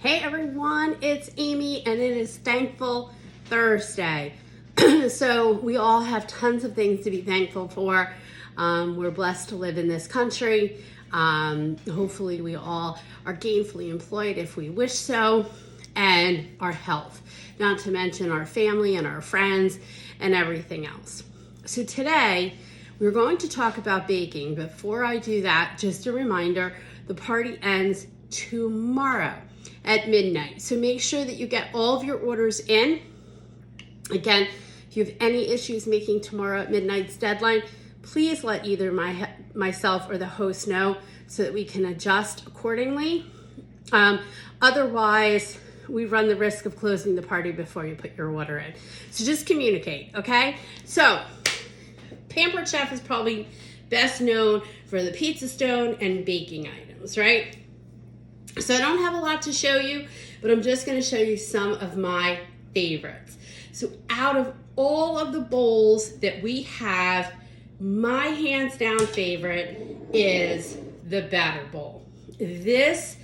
Hey everyone, it's Amy and it is Thankful Thursday. So we all have tons of things to be thankful for. We're blessed to live in this country. Hopefully we all are gainfully employed if we wish so, and our health, not to mention our family and our friends and everything else. So today we're going to talk about baking. Before I do that, just a reminder, the party ends tomorrow at midnight. So make sure that you get all of your orders in. Again, if you have any issues making tomorrow at midnight's deadline, please let either myself or the host know so that we can adjust accordingly. Otherwise, we run the risk of closing the party before you put your order in. So just communicate, okay? So Pampered Chef is probably best known for the pizza stone and baking items, right? So I don't have a lot to show you, but I'm just going to show you some of my favorites. So out of all of the bowls that we have, my hands down favorite is the batter bowl. This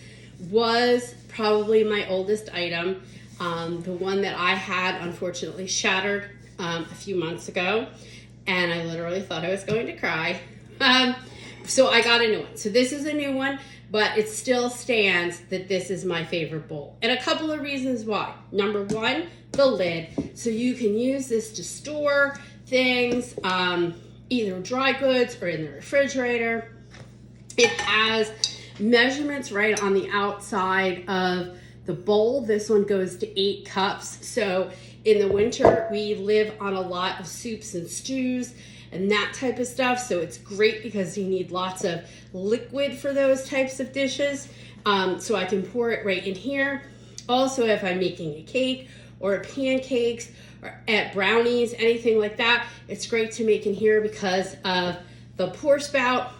was probably my oldest item. The one that I had unfortunately shattered a few months ago, and I literally thought I was going to cry. So I got a new one. So this is a new one, but it still stands that this is my favorite bowl. And a couple of reasons why. Number one, the lid. So you can use this to store things, either dry goods or in the refrigerator. It has measurements right on the outside of the bowl. This one goes to 8 cups. So in the winter, we live on a lot of soups and stews and that type of stuff. So it's great because you need lots of liquid for those types of dishes. So I can pour it right in here. Also, if I'm making a cake or pancakes or at brownies, anything like that, it's great to make in here because of the pour spout.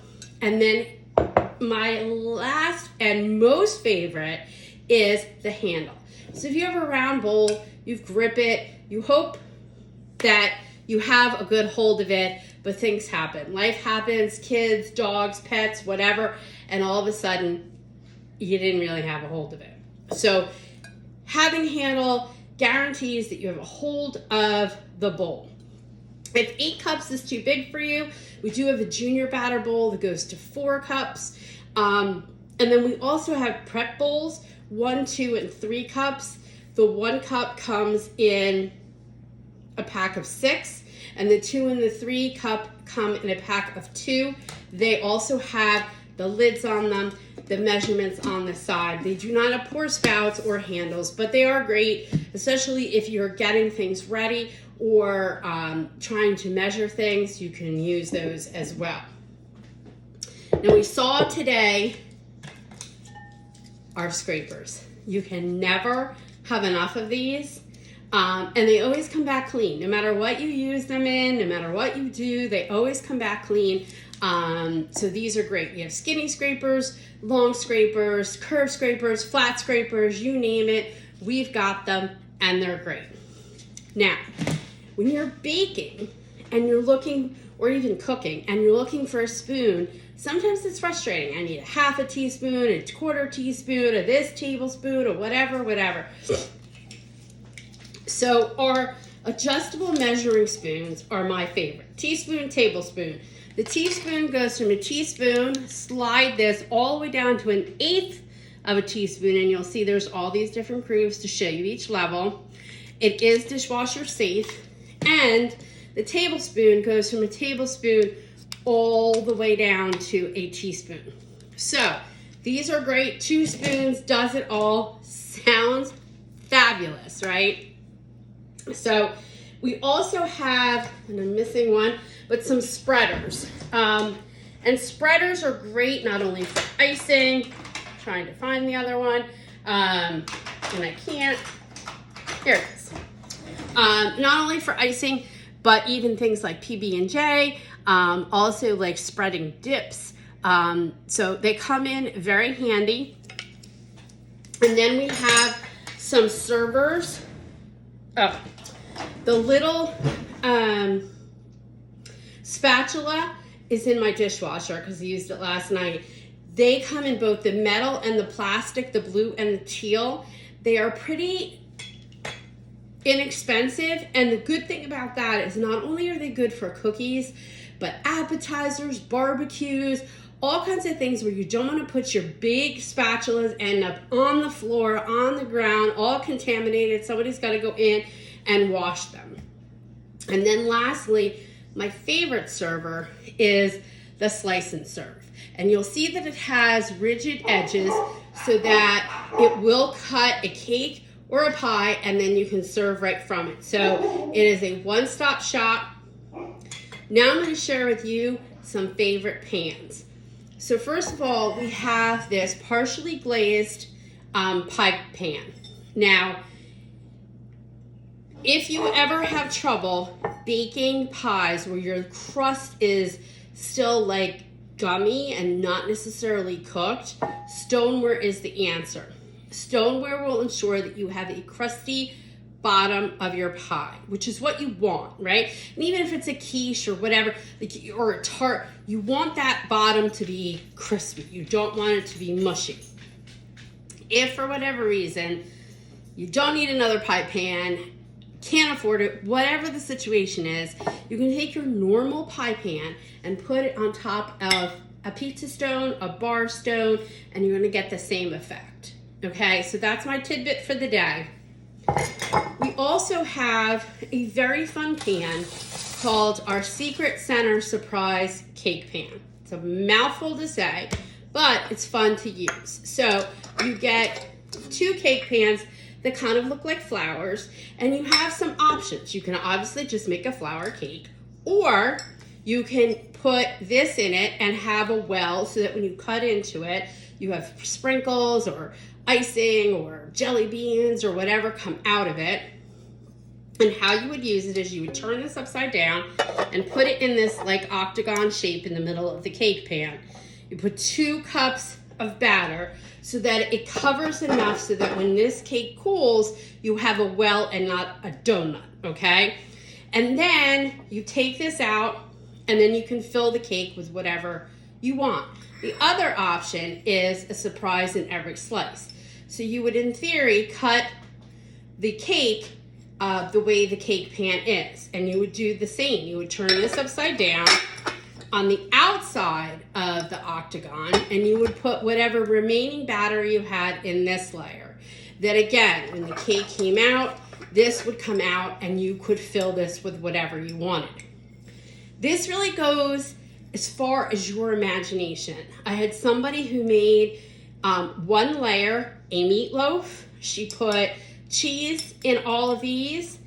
And then my last and most favorite is the handle. So if you have a round bowl, you grip it, you hope that you have a good hold of it, but things happen. Life happens, kids, dogs, pets, whatever, and all of a sudden, you didn't really have a hold of it. So having handle guarantees that you have a hold of the bowl. If 8 cups is too big for you, we do have a junior batter bowl that goes to 4 cups. And then we also have prep bowls, 1, 2, and 3 cups. The 1 cup comes in a pack of 6, and the 2 and the 3 cup come in a pack of 2. They also have the lids on them, the measurements on the side. They do not have pour spouts or handles, but they are great, especially if you're getting things ready or trying to measure things. You can use those as well. Now we saw today our scrapers. You can never have enough of these. And they always come back clean. No matter what you use them in, no matter what you do, they always come back clean. So these are great. You have skinny scrapers, long scrapers, curved scrapers, flat scrapers, you name it. We've got them and they're great. Now, when you're baking and you're looking, or even cooking, and you're looking for a spoon, sometimes it's frustrating. I need a half a teaspoon, a quarter teaspoon, or this tablespoon, or whatever. So our adjustable measuring spoons are my favorite. Teaspoon, tablespoon. The teaspoon goes from a teaspoon, slide this all the way down to 1/8 of a teaspoon, and you'll see there's all these different grooves to show you each level. It is dishwasher safe, and the tablespoon goes from a tablespoon all the way down to a teaspoon. So these are great. 2 spoons does it all. Sounds fabulous, right? So we also have, and I'm missing one, but some spreaders. And spreaders are great not only for icing, trying to find the other one, and I can't, here it is. Not only for icing, but even things like PB&J, also like spreading dips. So they come in very handy. And then we have some servers. Oh, the little spatula is in my dishwasher because I used it last night. They come in both the metal and the plastic, the blue and the teal. They are pretty inexpensive, and the good thing about that is not only are they good for cookies, but appetizers, barbecues, all kinds of things where you don't want to put your big spatulas end up on the floor, on the ground, all contaminated. Somebody's got to go in and wash them. And then lastly, my favorite server is the Slice and Serve. And you'll see that it has rigid edges so that it will cut a cake or a pie, and then you can serve right from it. So it is a one-stop shop. Now I'm going to share with you some favorite pans. So first of all, we have this partially glazed pie pan. Now, if you ever have trouble baking pies where your crust is still like gummy and not necessarily cooked, stoneware is the answer. Stoneware will ensure that you have a crusty bottom of your pie, which is what you want, right? And even if it's a quiche or whatever, or a tart, you want that bottom to be crispy. You don't want it to be mushy. If for whatever reason you don't need another pie pan, can't afford it, whatever the situation is, you can take your normal pie pan and put it on top of a pizza stone, a bar stone, and you're gonna get the same effect. Okay, so that's my tidbit for the day. We also have a very fun pan called our Secret Center Surprise Cake Pan. It's a mouthful to say, but it's fun to use. So you get 2 cake pans that kind of look like flowers, and you have some options. You can obviously just make a flower cake, or you can put this in it and have a well so that when you cut into it, you have sprinkles or icing or jelly beans or whatever come out of it. And how you would use it is you would turn this upside down and put it in this like octagon shape in the middle of the cake pan. You put 2 cups of batter so that it covers enough so that when this cake cools, you have a well and not a donut, okay? And then you take this out, and then you can fill the cake with whatever you want. The other option is a surprise in every slice. So you would, in theory, cut the cake the way the cake pan is, and you would do the same. You would turn this upside down on the outside of the octagon, and you would put whatever remaining batter you had in this layer. Then again, when the cake came out, this would come out, and you could fill this with whatever you wanted. This really goes as far as your imagination. I had somebody who made 1 layer, a meatloaf. She put cheese in all of these.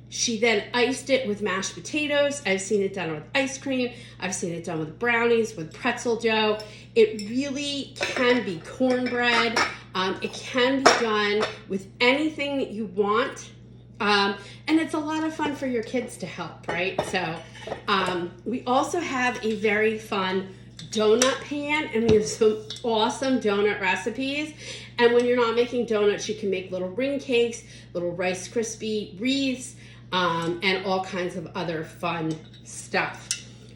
She then iced it with mashed potatoes. I've seen it done with ice cream. I've seen it done with brownies, with pretzel dough. It really can be cornbread. It can be done with anything that you want. And it's a lot of fun for your kids to help, right? So we also have a very fun donut pan, and we have some awesome donut recipes. And when you're not making donuts, you can make little ring cakes, little Rice Krispie wreaths, and all kinds of other fun stuff.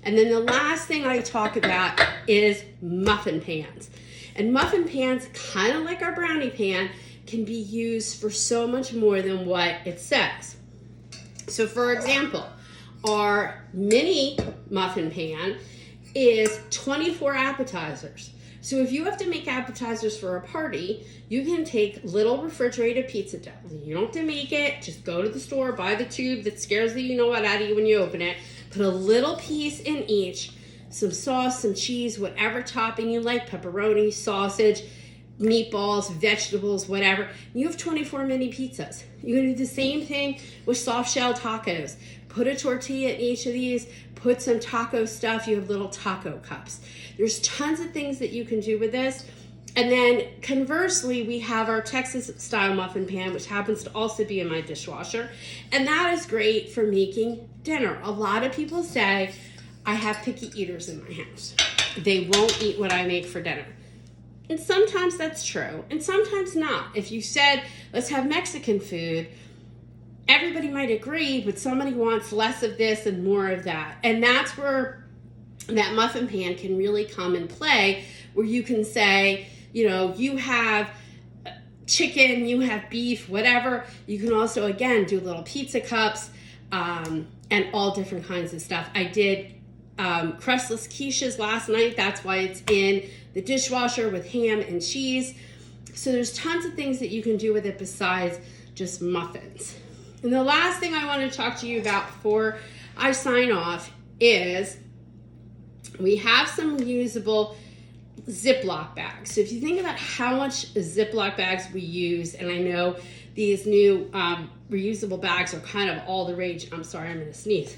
And then the last thing I talk about is muffin pans. And muffin pans, kind of like our brownie pan, can be used for so much more than what it says. So for example, our mini muffin pan is 24 appetizers. So if you have to make appetizers for a party, you can take little refrigerated pizza dough. You don't have to make it, just go to the store, buy the tube that scares the you-know-what out of you when you open it, put a little piece in each, some sauce, some cheese, whatever topping you like, pepperoni, sausage, meatballs, vegetables, whatever. You have 24 mini pizzas. You can do the same thing with soft shell tacos. Put a tortilla in each of these, put some taco stuff, you have little taco cups. There's tons of things that you can do with this. And then conversely, we have our Texas style muffin pan, which happens to also be in my dishwasher. And that is great for making dinner. A lot of people say, I have picky eaters in my house. They won't eat what I make for dinner. And sometimes that's true, and sometimes not. If you said, let's have Mexican food, everybody might agree, but somebody wants less of this and more of that. And that's where that muffin pan can really come and play where you can say, you know, you have chicken, you have beef, whatever. You can also, again, do little pizza cups and all different kinds of stuff. I did crustless quiches last night. That's why it's in the dishwasher with ham and cheese. So there's tons of things that you can do with it besides just muffins. And the last thing I want to talk to you about before I sign off is we have some reusable Ziploc bags. So if you think about how much Ziploc bags we use, and I know these new reusable bags are kind of all the rage. I'm sorry, I'm gonna sneeze.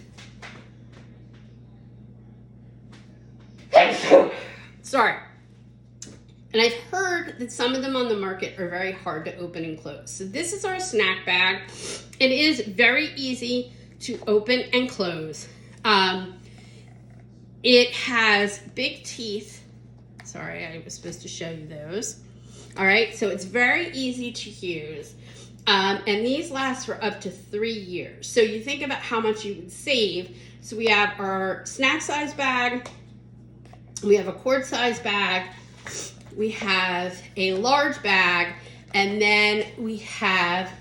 Sorry. And I've heard that some of them on the market are very hard to open and close. So this is our snack bag. It is very easy to open and close. It has big teeth. Sorry, I was supposed to show you those. All right, so it's very easy to use. And these last for up to 3 years. So you think about how much you would save. So we have our snack size bag. We have a quart size bag. We have a large bag. And then we have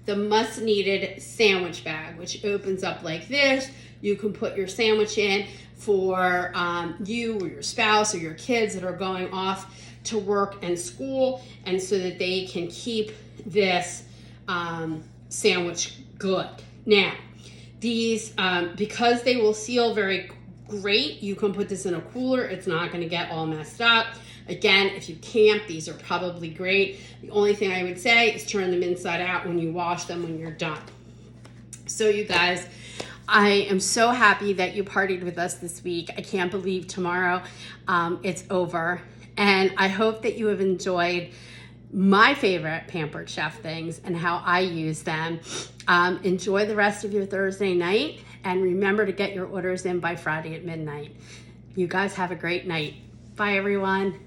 the must needed sandwich bag, which opens up like this. You can put your sandwich in for you or your spouse or your kids that are going off to work and school, and so that they can keep this sandwich good. Now, these, because they will seal very great, you can put this in a cooler. It's not going to get all messed up. Again, if you camp, these are probably great. The only thing I would say is turn them inside out when you wash them when you're done. So you guys, I am so happy that you partied with us this week. I can't believe tomorrow it's over. And I hope that you have enjoyed my favorite Pampered Chef things and how I use them. Enjoy the rest of your Thursday night, and remember to get your orders in by Friday at midnight. You guys have a great night. Bye, everyone.